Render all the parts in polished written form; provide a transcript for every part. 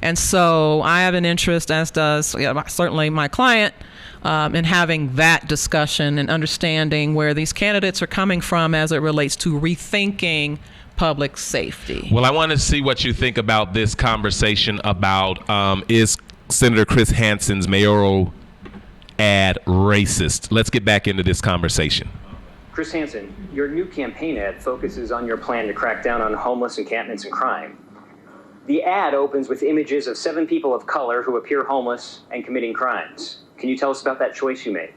And so I have an interest, as does certainly my client, in having that discussion and understanding where these candidates are coming from as it relates to rethinking public safety. Well, I want to see what you think about this conversation about is Senator Chris Hanson's mayoral ad racist? Let's get back into this conversation. Chris Hanson, your new campaign ad focuses on your plan to crack down on homeless encampments and crime. The ad opens with images of 7 people of color who appear homeless and committing crimes. Can you tell us about that choice you made?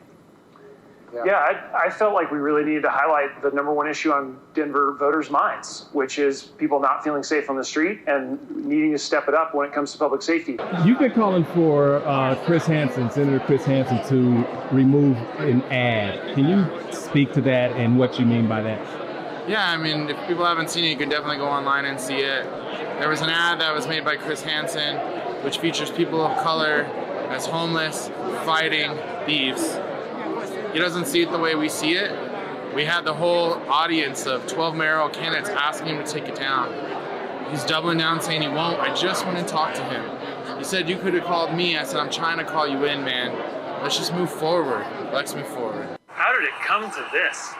Yeah, I felt like we really needed to highlight the number one issue on Denver voters' minds, which is people not feeling safe on the street and needing to step it up when it comes to public safety. You've been calling for Chris Hanson, Senator Chris Hanson, to remove an ad. Can you speak to that and what you mean by that? Yeah, I mean, if people haven't seen it, you can definitely go online and see it. There was an ad that was made by Chris Hanson, which features people of color as homeless, fighting thieves. He doesn't see it the way we see it. We had the whole audience of 12 mayoral candidates asking him to take it down. He's doubling down saying he won't. I just went and talked to him. He said, you could have called me. I said, I'm trying to call you in, man. Let's just move forward. Let's move forward. How did it come to this?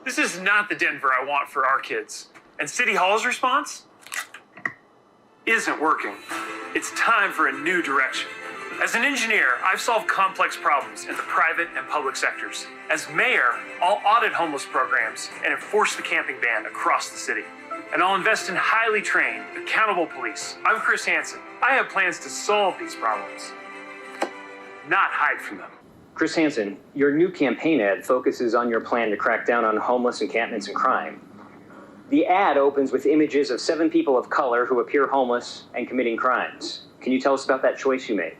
This is not the Denver I want for our kids. And City Hall's response isn't working. It's time for a new direction. As an engineer, I've solved complex problems in the private and public sectors. As mayor, I'll audit homeless programs and enforce the camping ban across the city. And I'll invest in highly trained, accountable police. I'm Chris Hanson. I have plans to solve these problems, not hide from them. Chris Hanson, your new campaign ad focuses on your plan to crack down on homeless encampments and crime. The ad opens with images of 7 people of color who appear homeless and committing crimes. Can you tell us about that choice you made?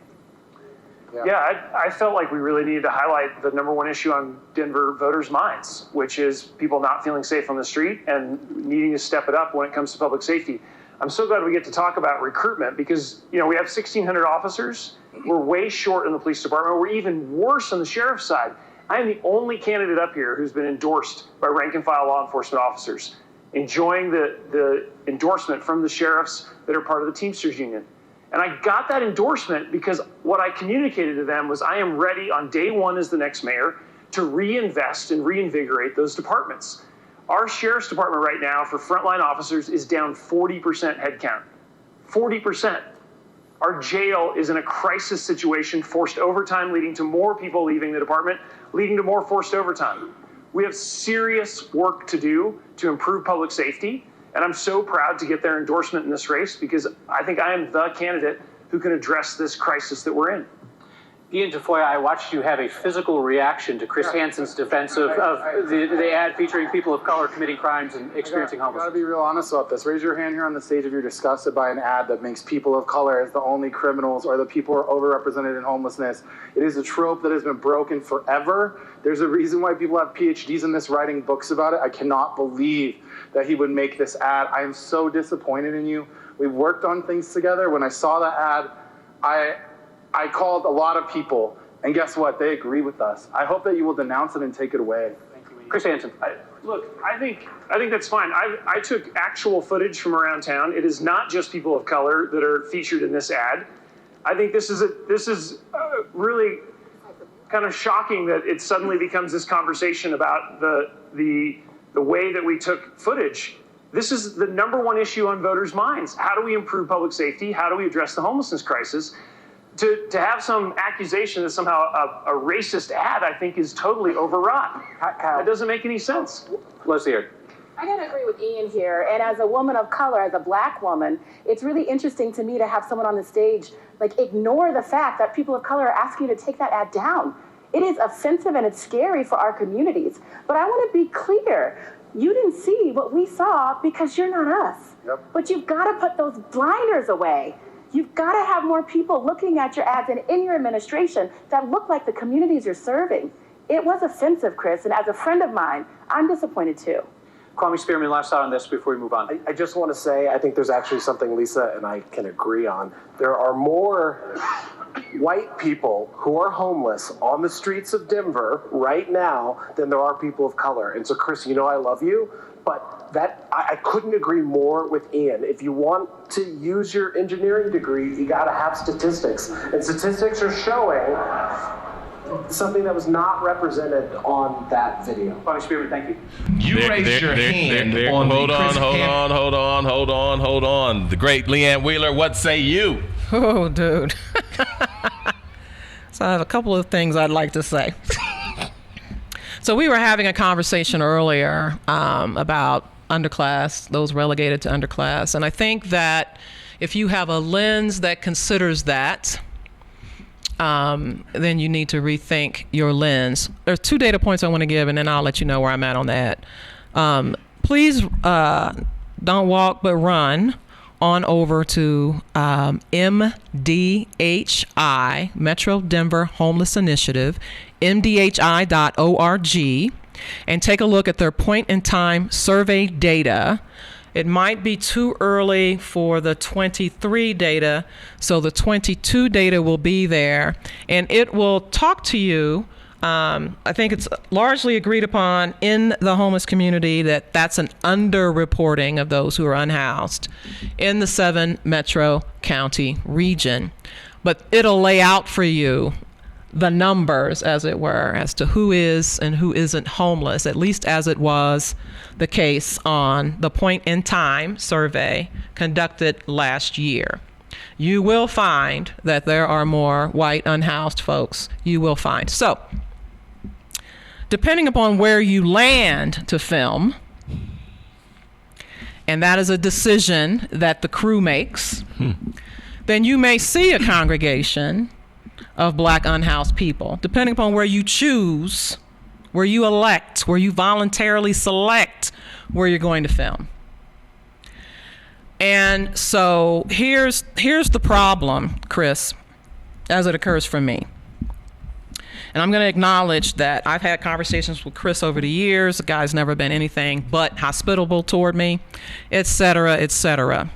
Yeah, I felt like we really needed to highlight the number one issue on Denver voters' minds, which is people not feeling safe on the street and needing to step it up when it comes to public safety. I'm so glad we get to talk about recruitment because, we have 1,600 officers. We're way short in the police department. We're even worse on the sheriff's side. I am the only candidate up here who's been endorsed by rank and file law enforcement officers, enjoying the endorsement from the sheriffs that are part of the Teamsters Union. And I got that endorsement because what I communicated to them was I am ready on day one as the next mayor to reinvest and reinvigorate those departments. Our sheriff's department right now for frontline officers is down 40% headcount. 40%. Our jail is in a crisis situation, forced overtime leading to more people leaving the department, leading to more forced overtime. We have serious work to do to improve public safety. And I'm so proud to get their endorsement in this race because I think I am the candidate who can address this crisis that we're in. Ian Tafoya, I watched you have a physical reaction to Chris Hanson's defense of the ad featuring people of color committing crimes and experiencing homelessness. I gotta be real honest about this. Raise your hand here on the stage if you're disgusted by an ad that makes people of color as the only criminals or the people who are overrepresented in homelessness. It is a trope that has been broken forever. There's a reason why people have PhDs in this writing books about it. I cannot believe that he would make this ad. I am so disappointed in you. We've worked on things together. When I saw that ad, I called a lot of people, and guess what? They agree with us. I hope that you will denounce it and take it away. Thank you, Ian. Chris Hanson. Look, I think that's fine. I took actual footage from around town. It is not just people of color that are featured in this ad. I think this is really kind of shocking that it suddenly becomes this conversation about the way that we took footage. This is the number one issue on voters' minds. How do we improve public safety? How do we address the homelessness crisis? To have some accusation that somehow a racist ad, I think, is totally overwrought. That doesn't make any sense. Let's hear it. I gotta agree with Ian here. And as a woman of color, as a black woman, it's really interesting to me to have someone on the stage ignore the fact that people of color are asking you to take that ad down. It is offensive and it's scary for our communities. But I want to be clear. You didn't see what we saw because you're not us. Yep. But you've got to put those blinders away. You've got to have more people looking at your ads and in your administration that look like the communities you're serving. It was offensive, Chris, and as a friend of mine, I'm disappointed too. Kwame Spearman, last thought on this before we move on. I just want to say, I think there's actually something Lisa and I can agree on. There are more white people who are homeless on the streets of Denver right now than there are people of color. And so, Chris, I love you, But that I couldn't agree more with Ian. If you want to use your engineering degree, you got to have statistics, and statistics are showing something that was not represented on that video. Bobby Spearman, thank you. You raised your hand on hold on. The great Leanne Wheeler, what say you? Oh, dude. So I have a couple of things I'd like to say. So we were having a conversation earlier about underclass, those relegated to underclass. And I think that if you have a lens that considers that, then you need to rethink your lens. There's 2 data points I want to give, and then I'll let you know where I'm at on that. Please don't walk, but run on over to MDHI, Metro Denver Homeless Initiative, mdhi.org, and take a look at their point-in-time survey data. It might be too early for the 23 data, so the 22 data will be there, and it will talk to you. I think it's largely agreed upon in the homeless community that that's an underreporting of those who are unhoused in the 7 metro county region. But it'll lay out for you the numbers, as it were, as to who is and who isn't homeless, at least as it was the case on the point-in-time survey conducted last year. You will find that there are more white unhoused folks. You will find. So, depending upon where you land to film, and that is a decision that the crew makes, then you may see a congregation of black unhoused people, depending upon where you choose, where you elect, where you voluntarily select where you're going to film. And so here's the problem, Chris, as it occurs for me. And I'm going to acknowledge that I've had conversations with Chris over the years. The guy's never been anything but hospitable toward me, et cetera, et cetera.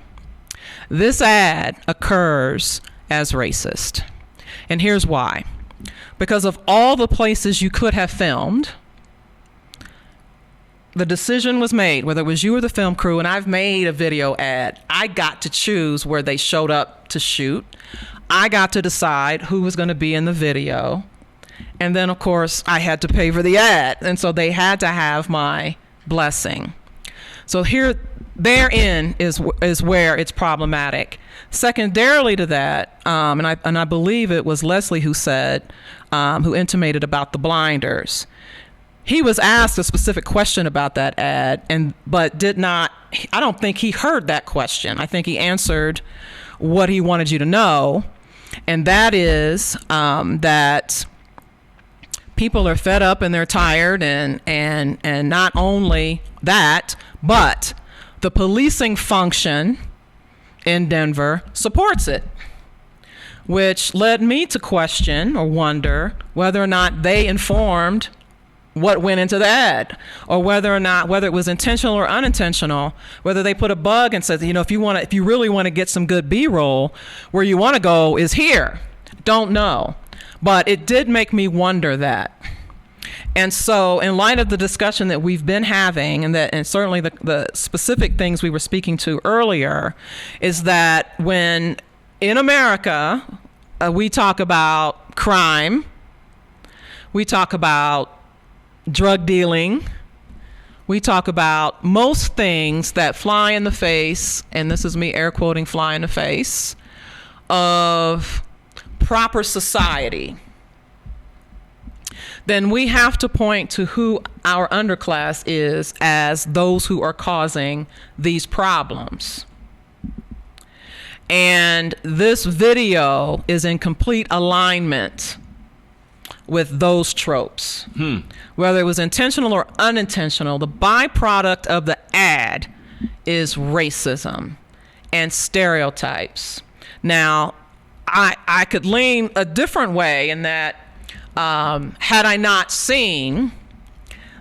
This ad occurs as racist. And here's why. Because of all the places you could have filmed, the decision was made, whether it was you or the film crew, and I've made a video ad. I got to choose where they showed up to shoot. I got to decide who was going to be in the video. And then, of course, I had to pay for the ad. And so they had to have my blessing. So therein is where it's problematic. Secondarily to that, and I believe it was Leslie who said, who intimated about the blinders. He was asked a specific question about that ad, but did not. I don't think he heard that question. I think he answered what he wanted you to know, and that is that people are fed up and they're tired, and not only that, but the policing function in Denver supports it, which led me to question or wonder whether or not they informed what went into the ad, or whether it was intentional or unintentional, whether they put a bug and said, if you really want to get some good B-roll, where you want to go is here. Don't know. But it did make me wonder that. And so in light of the discussion that we've been having, and certainly the specific things we were speaking to earlier, is that when in America we talk about crime, we talk about drug dealing, we talk about most things that fly in the face, and this is me air quoting fly in the face, of proper society, then we have to point to who our underclass is as those who are causing these problems. And this video is in complete alignment with those tropes. Whether it was intentional or unintentional, the byproduct of the ad is racism and stereotypes. Now, I could lean a different way in that had I not seen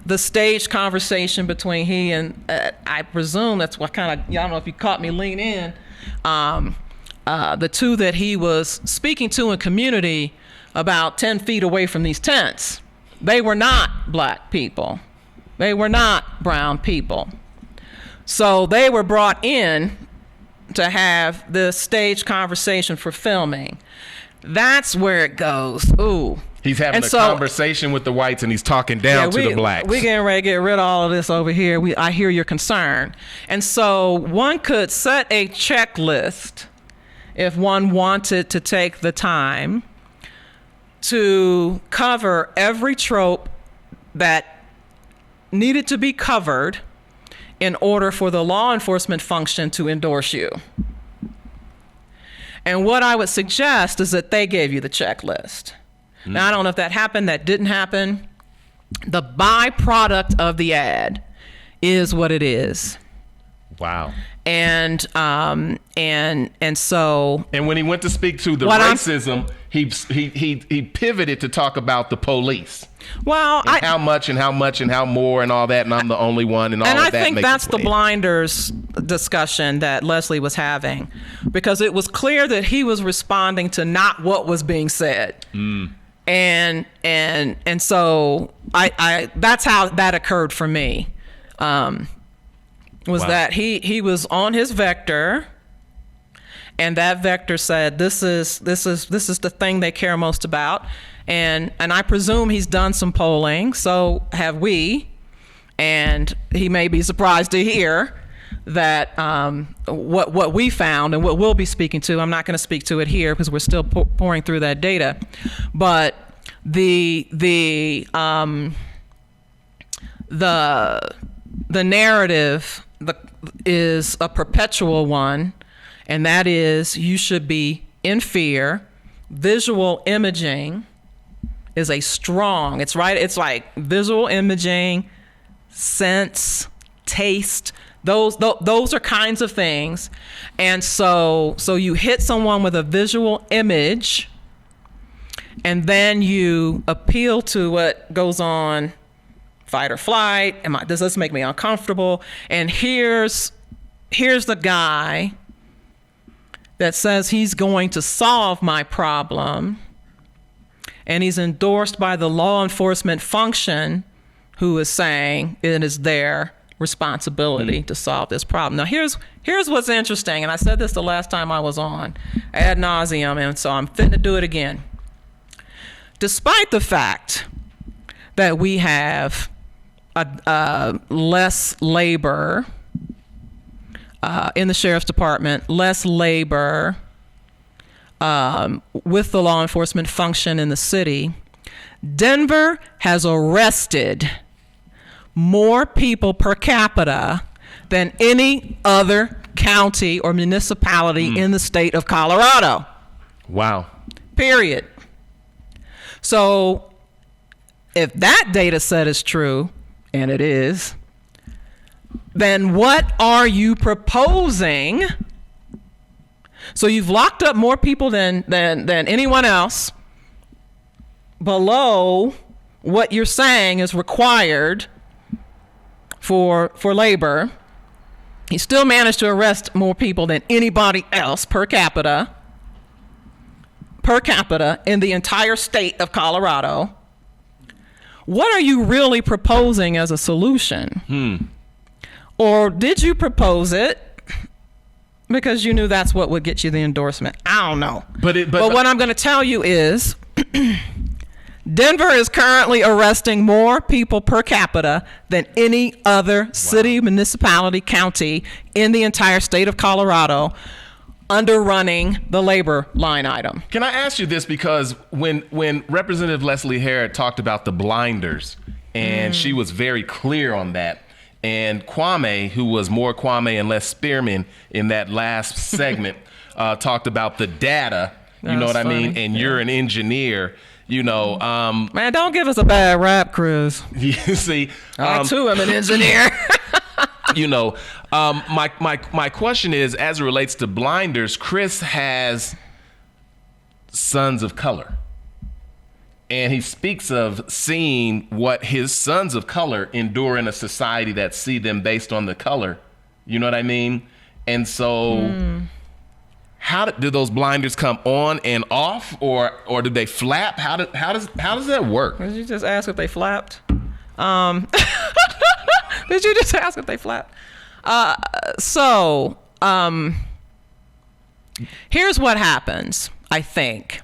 the staged conversation between he and I presume that's what kind of, I don't know if you caught me lean in, the two that he was speaking to in community about 10 feet away from these tents. They were not black people. They were not brown people. So they were brought in to have this stage conversation for filming. That's where it goes. Ooh. He's having a conversation with the whites and he's talking down to the blacks. We're getting ready to get rid of all of this over here. I hear your concern. And so one could set a checklist if one wanted to take the time to cover every trope that needed to be covered in order for the law enforcement function to endorse you. And what I would suggest is that they gave you the checklist. Now, I don't know if that happened, that didn't happen. The byproduct of the ad is what it is. Wow. And so. And when he went to speak to the racism, he pivoted to talk about the police. Well, how much and how much and how more and all that, and I'm the only one and all of that. And I think that's the blinders discussion that Leslie was having, because it was clear that he was responding to not what was being said. And so I that's how that occurred for me. That he was on his vector, and that vector said this is the thing they care most about, and I presume he's done some polling, so have we, and he may be surprised to hear that what we found and what we'll be speaking to. I'm not going to speak to it here because we're still pouring through that data, but the narrative is a perpetual one, and that is you should be in fear. Visual imaging is it's like visual imaging, sense, taste, those are kinds of things. And so you hit someone with a visual image, and then you appeal to what goes on, fight or flight. Does this make me uncomfortable? And here's the guy that says he's going to solve my problem, and he's endorsed by the law enforcement function, who is saying it is their responsibility to solve this problem. Now, here's what's interesting, and I said this the last time I was on ad nauseum, and so I'm fitting to do it again. Despite the fact that we have less labor in the sheriff's department, less labor with the law enforcement function in the city, Denver has arrested more people per capita than any other county or municipality in the state of Colorado. Wow. Period. So if that data set is true, and it is, then what are you proposing? So you've locked up more people than anyone else below what you're saying is required for labor. He still managed to arrest more people than anybody else per capita in the entire state of Colorado. What are you really proposing as a solution? Or did you propose it because you knew that's what would get you the endorsement? I don't know. But what I'm going to tell you is Denver is currently arresting more people per capita than any other city, municipality, county in the entire state of Colorado, underrunning the labor line item. Can I ask you this? Because when Representative Leslie Herod talked about the blinders, and she was very clear on that, and Kwame, who was more Kwame and less Spearman in that last segment, talked about the data, you know what I mean? And you're an engineer, you know. Man, don't give us a bad rap, Chris. You see. I too am an engineer. You know, my question is, as it relates to blinders, Chris has sons of color. And he speaks of seeing what his sons of color endure in a society that see them based on the color. You know what I mean? And so how do those blinders come on and off, or do they flap? How does that work? Did you just ask if they flapped? Did you just ask if they flapped? Here's what happens, I think.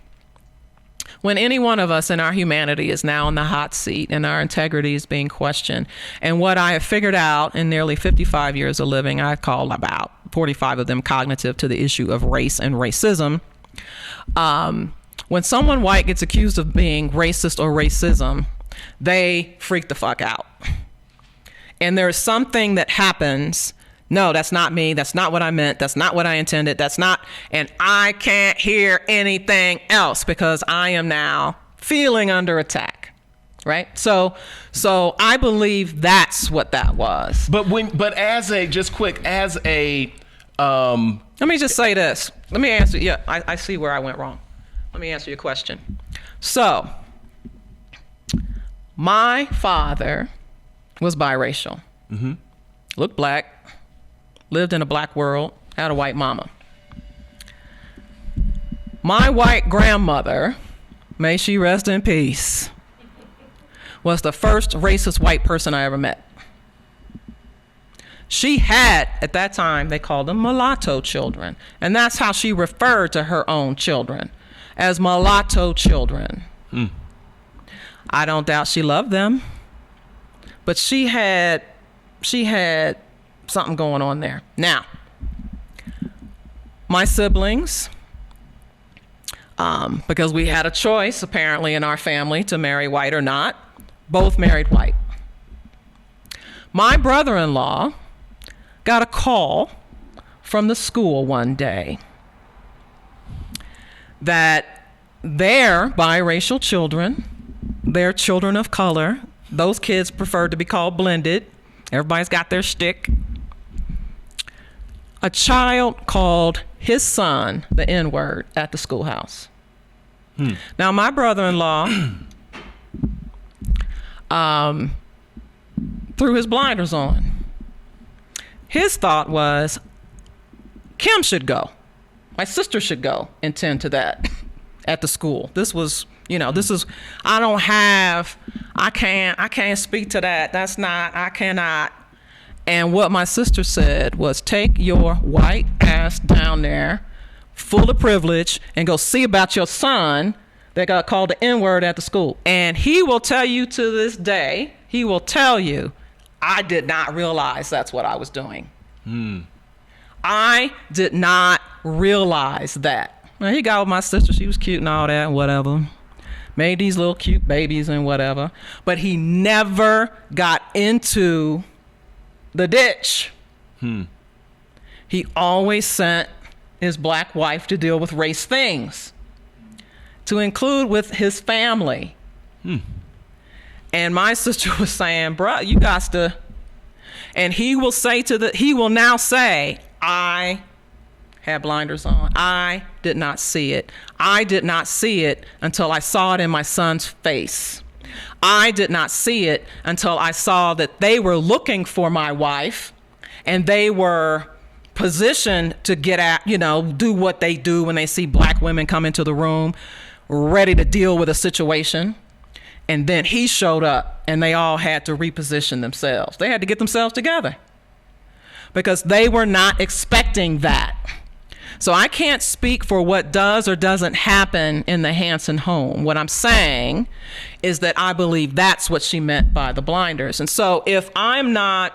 When any one of us in our humanity is now in the hot seat and our integrity is being questioned, and what I have figured out in nearly 55 years of living, I call about 45 of them cognitive to the issue of race and racism. When someone white gets accused of being racist or racism, they freak the fuck out. And there's something that happens. No, that's not me. That's not what I meant. That's not what I intended. That's not, and I can't hear anything else because I am now feeling under attack. Right? So I believe that's what that was. But as a let me just say this. Let me answer. Yeah, I see where I went wrong. Let me answer your question. So, my father was biracial. Mm-hmm. Looked black, lived in a black world, had a white mama. My white grandmother, may she rest in peace, was the first racist white person I ever met. She had, at that time, they called them mulatto children. And that's how she referred to her own children, as mulatto children. Mm. I don't doubt she loved them, but she had something going on there. Now, my siblings, because we had a choice apparently in our family to marry white or not, both married white. My brother-in-law got a call from the school one day that their biracial children, their children of color, those kids preferred to be called blended. Everybody's got their shtick. A child called his son the N-word at the schoolhouse. Now, my brother-in-law threw his blinders on. His thought was, Kim should go. My sister should go and tend to that at the school. This was, I can't speak to that. I cannot. And what my sister said was, take your white ass down there, full of privilege, and go see about your son that got called the N-word at the school. And he will tell you to this day, I did not realize that's what I was doing. I did not realize that. Well, he got with my sister. She was cute and all that and whatever. Made these little cute babies and whatever. But he never got into the ditch. He always sent his black wife to deal with race things, to include with his family. And my sister was saying, bruh, you got to, and he will now say, I had blinders on. I did not see it. I did not see it until I saw it in my son's face. I did not see it until I saw that they were looking for my wife and they were positioned to get at, do what they do when they see black women come into the room, ready to deal with a situation. And then he showed up and they all had to reposition themselves. They had to get themselves together because they were not expecting that. So I can't speak for what does or doesn't happen in the Hanson home. What I'm saying is that I believe that's what she meant by the blinders. And so if I'm not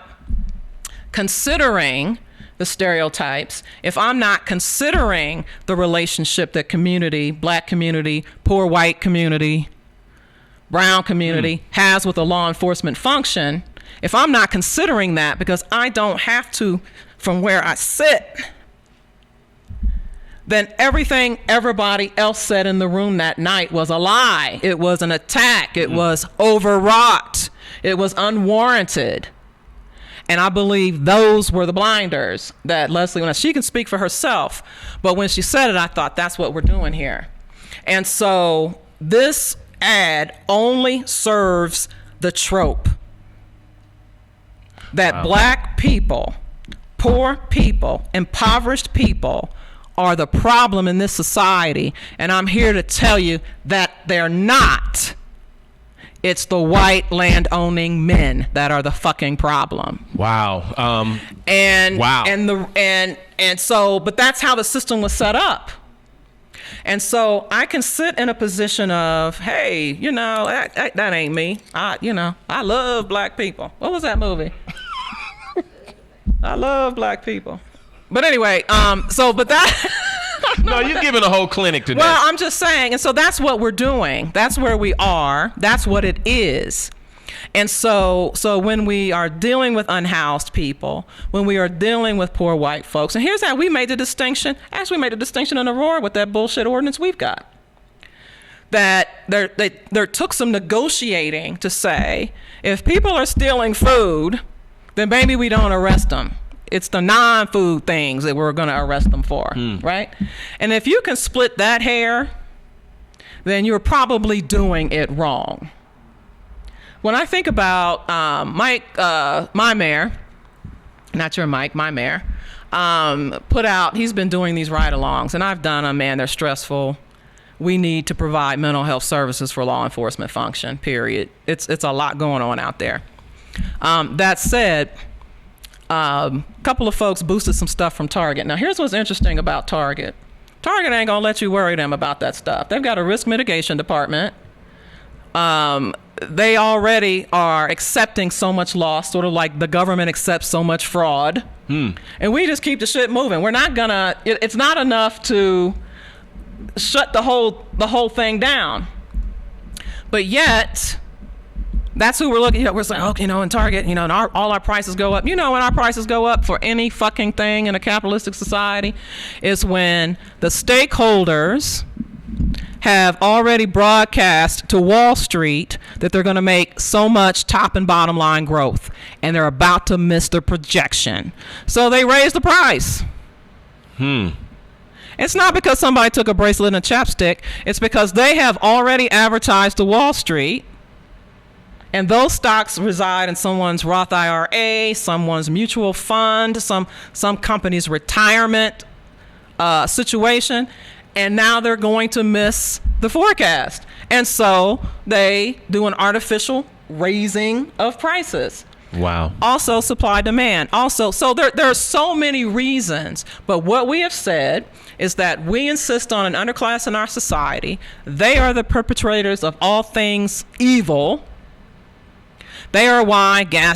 considering the stereotypes, if I'm not considering the relationship that community, black community, poor white community, brown community has with a law enforcement function, if I'm not considering that, because I don't have to from where I sit, then everything everybody else said in the room that night was a lie. It was an attack. It was overwrought. It was unwarranted. And I believe those were the blinders that Leslie, when she can speak for herself, but when she said it, I thought that's what we're doing here. And so this ad only serves the trope that black people, poor people, impoverished people are the problem in this society. And I'm here to tell you that they're not. It's the white land-owning men that are the fucking problem. Wow. And wow. And so, but that's how the system was set up. And so I can sit in a position of, hey, you know, that ain't me. I love black people. What was that movie? I love black people. But anyway, but that. No, you're giving a whole clinic today. Well, I'm just saying, and so that's what we're doing. That's where we are. That's what it is. And so when we are dealing with unhoused people, when we are dealing with poor white folks, and here's how we made the distinction. Actually, we made a distinction in Aurora with that bullshit ordinance we've got. That there took some negotiating to say, if people are stealing food, then maybe we don't arrest them. It's the non-food things that we're going to arrest them for, right? And if you can split that hair, then you're probably doing it wrong. When I think about Mike, my mayor, not your Mike, my mayor, put out, he's been doing these ride-alongs, and I've done them, man, they're stressful. We need to provide mental health services for law enforcement function, period. It's a lot going on out there. That said, a couple of folks boosted some stuff from Target. Now, here's what's interesting about Target. Target ain't gonna let you worry them about that stuff. They've got a risk mitigation department. They already are accepting so much loss, sort of like the government accepts so much fraud. And we just keep the shit moving. We're not gonna, it's not enough to shut the whole thing down. But yet, that's who we're looking at. We're saying, oh, you know, in Target, you know, and all our prices go up. You know, when our prices go up for any fucking thing in a capitalistic society is when the stakeholders have already broadcast to Wall Street that they're going to make so much top and bottom line growth, and they're about to miss their projection. So they raise the price. It's not because somebody took a bracelet and a chapstick. It's because they have already advertised to Wall Street, and those stocks reside in someone's Roth IRA, someone's mutual fund, some company's retirement situation, and now they're going to miss the forecast. And so they do an artificial raising of prices. Wow. Also supply demand. Also, so there are so many reasons, but what we have said is that we insist on an underclass in our society. They are the perpetrators of all things evil. They are why gas